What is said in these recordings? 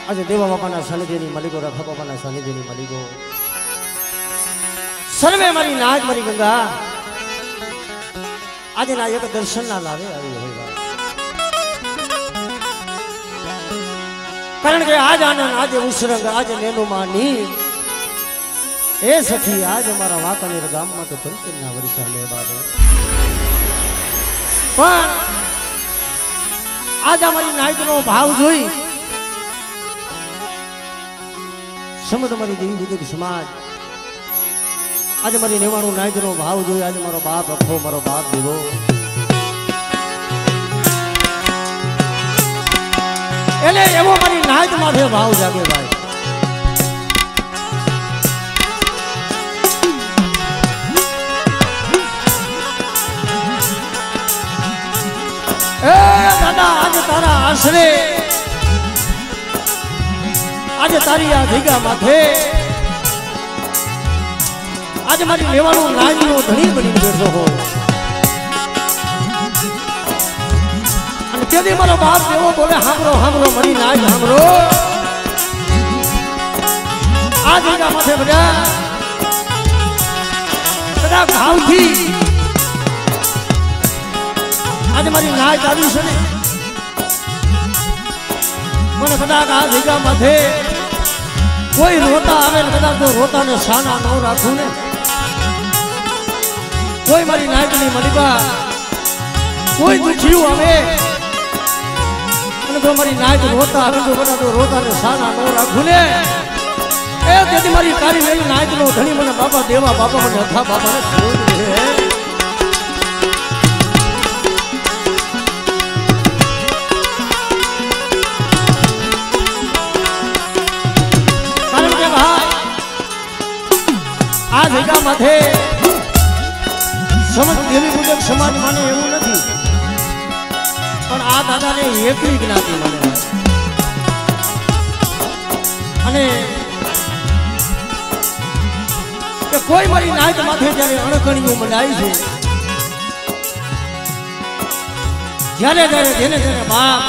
आज देवा बापाना सानिध्यनी मालिको रखा बापाना सानिध्यनी मालिको सर्वे मारी नाज मारी गंगा आज ना एक दर्शन ना लावे आई होय कारण के आज आनंद आज उसरंग आज नेनु मानी ए सखी आज हमारा वाकनेर गाम में तो पंचना वर्षा में बाबे पण आज हमारी नाइट नो भाव जोई समझ मारी देवी बुजुर्ग समाज आज मारी नेवाणु नाइट नो भाव जोई आज मारो बाप अखो मारो बाप देवो एले एवो मारी नाइट माथे भाव जागे भाई ए दादा आज तारा आश्रे आज तारी आ धीगा माथे आज मारी लेवाणु नाजनो धणी बनी बैठो हो तेदी मारो बाप देवो बोले हमरो हमरो मरी नाज हमरो आज धीगा माथे बजा कदा भाव थी आज मारी नाच आई से ने मन कदा का धीगा माथे कोई रोता आवे कदा तो रोता ने साना न राखू ने कोई मारी नाच नहीं मलिबा कोई दुखियो आवे तो मारी नाच रोता आवे तो कदा तो रोता ने साना न राखू ने ए तेदी मारी तारी मेरी नाच नो धणी मन बाबा देवा बाबा मन था बाबा ने छोड़ दे आज एका माथे समझ देवी पूजक समाज माने એવું નથી પણ આ દાદાને એકલી જ્ઞાતિ માને અને કે કોઈ મારી નાઈટ માથે જ્યારે અણકણીઓ મનાઈ છે જ્યારે જ્યારે જેને જેને બાપ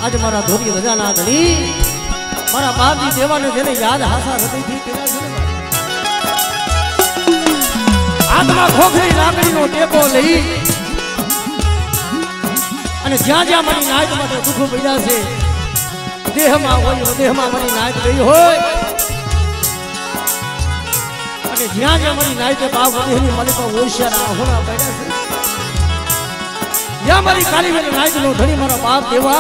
આજ મારા ધોરી રજાના ધણી મારા બાપજી દેવાને જેને યાદ હાસા હૃદયથી કર્યા છે आत्मा खोखरी लाकड़ी नो टेको लई अने ज्या ज्या मारी नाच माटे दुख पड्या छे देह में होय देह में मारी नाच गई होय अने ज्या ज्या मारी नाच बाप देहनी मालिका होशियार होना पड्या छे ज्या मारी काली मेरी नाच नो धणी मारा बाप देवा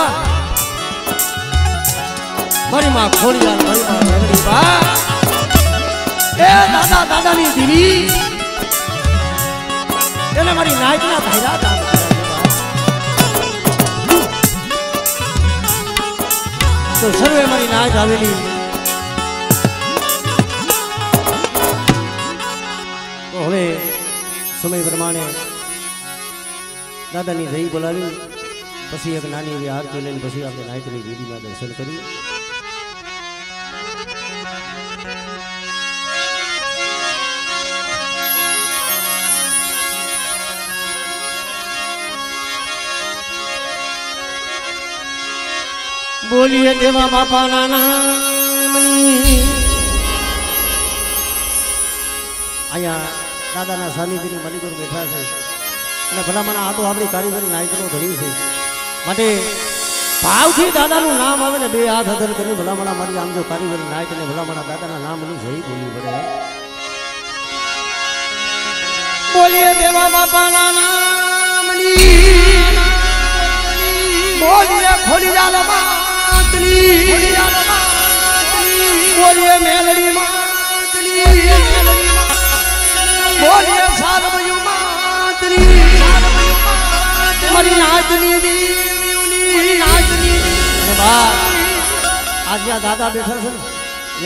मारी मां खोड़िया मारी मां मेगड़ी बा ए दादा दादा नी दीवी એને મારી નાચના ધાયરા દાન તો સર્વે મારી નાચ આવેલી તો હવે સમય પ્રમાણે દાદાની જઈ બોલાવી પછી એક નાની એવી આરતી લઈને પછી આપણે નાચની વિધિના દર્શન કરી बोलिए देवा बापा नानी आया दादा ना सानिध्य मालिक बैठा है भला मना आ तो अपनी कारीगरी नाइट नो धड़ी है माटे भाव थी दादा नु नाम आवे ने बे हाथ हदर करी भला मना मारी आम जो कारीगरी नाइट ने भला मना दादा ना नाम नी सही बोली पड़े बोलिए देवा बापा नानी बोलिए खोली जाला बोलिए मेलड़ी मातली बोलिए सारमयु मातली मरी नाचनी देवी नाचनी आज या दादा बैठा छे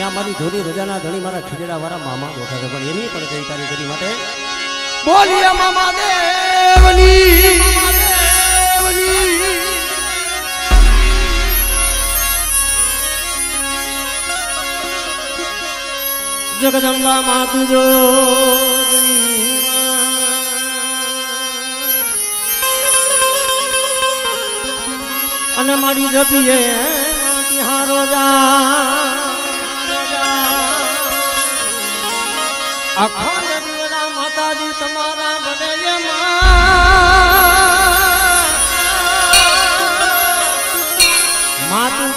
या मारी धोरी रजाना धणी मारा खीजड़ा वाला मामा बैठा छे पण एनी पण कई कारीगरी माटे बोलिए मामा देवनी जगदम्बा मातु जोगनी અને મારી જપીએ હારો અખંડ દીવડા માતાજી તમારા બને માતું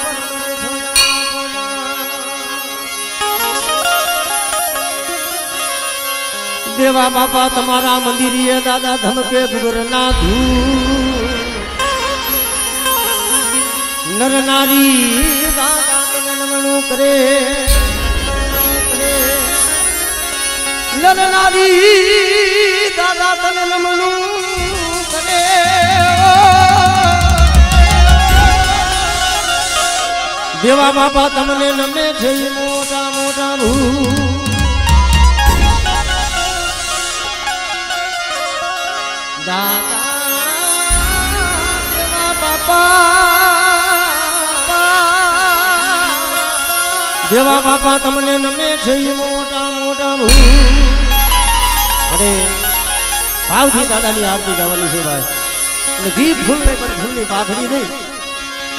દેવા બાપા તમારા મંદિરીએ દાદા ધમકે ગુરના નર નારી દાદા તને નમણું કરે નર નારી દાદા તને નમણું કરે દેવા બાપા તમને નમે છે મોટા મોટા દાદા દેવા બાપા તમને નમે છે મોટા મોટા અરે ભાવથી દાદાની આરતી ગાવાની છે ભાઈ અને ઘી ફૂલ નહીં પણ ફૂલની પાખડી નહીં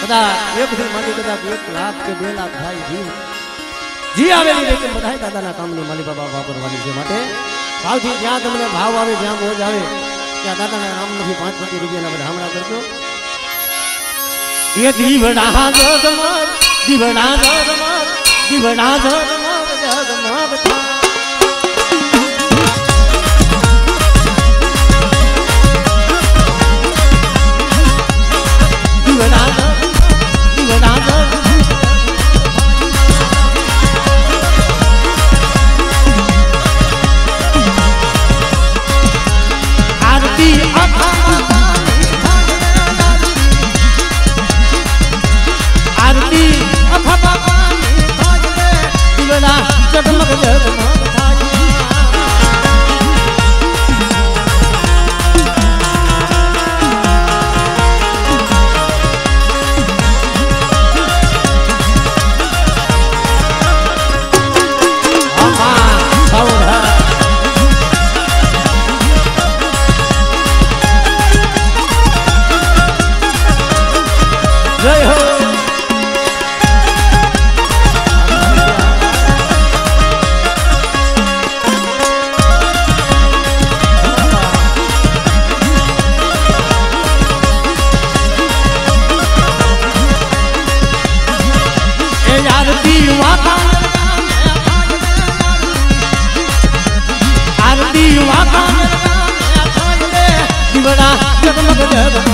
કદાચ એક થી માંડી કદાચ 1 લાખ કે 2 લાખ થાય જી આવેલી રીતે બધા દાદાના કામની માલી બાબા વાપરવાની છે માટે ભાવથી જ્યાં તમને ભાવ આવે જ્યાં મોજ આવે ત્યાં દાદાના નામ નથી 5-5 રૂપિયાના બધા હમણાં કરજો એ દીવડા જગમગ દીવડા જગમગ દીવડા જગમગ જગમગ દીવડા દીવડા આરતી જગમગ જગમગ જય હો દીવડા જગમગ જગમગ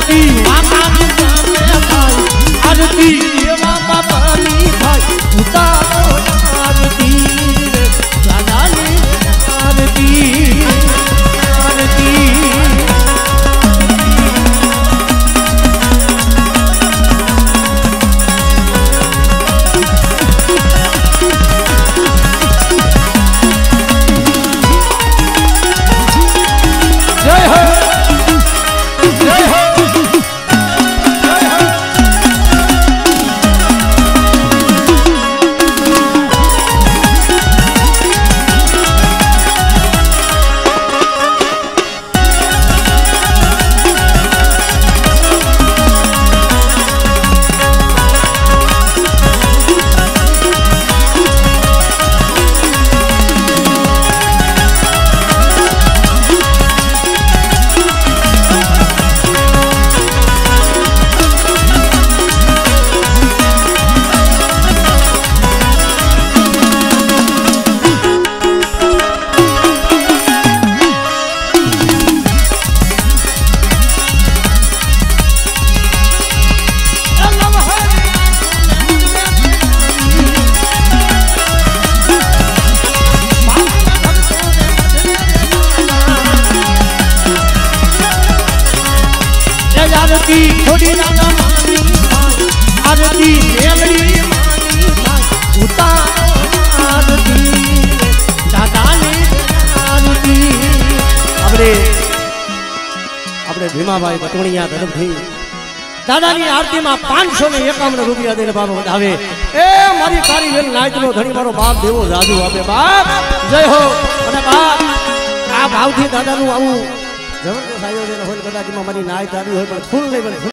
આરતી માતાની સામે થાય આરતી દેવા બાપાની થાય ઉતારો આરતી દાદાની આરતી આરતી થોડી દાદા માની આરતી મેલડી માની ઉતારો આરતી દાદાની આરતી આપણે ભીમાભાઈ બટોણિયા તરફથી દાદાની આરતીમાં 551 રૂપિયા દઈને બાપ વધાવે એ મારી કારીગર નાચનો ધણી મારો બાપ દેવો જાદુ આપે બાપ જય હો અને બાપ આ ભાવથી દાદાનું આવું જબરદસ્ત આયોજન હોય કદાચ મારી નાચ આવી હોય પણ ફૂલ નહીં પણ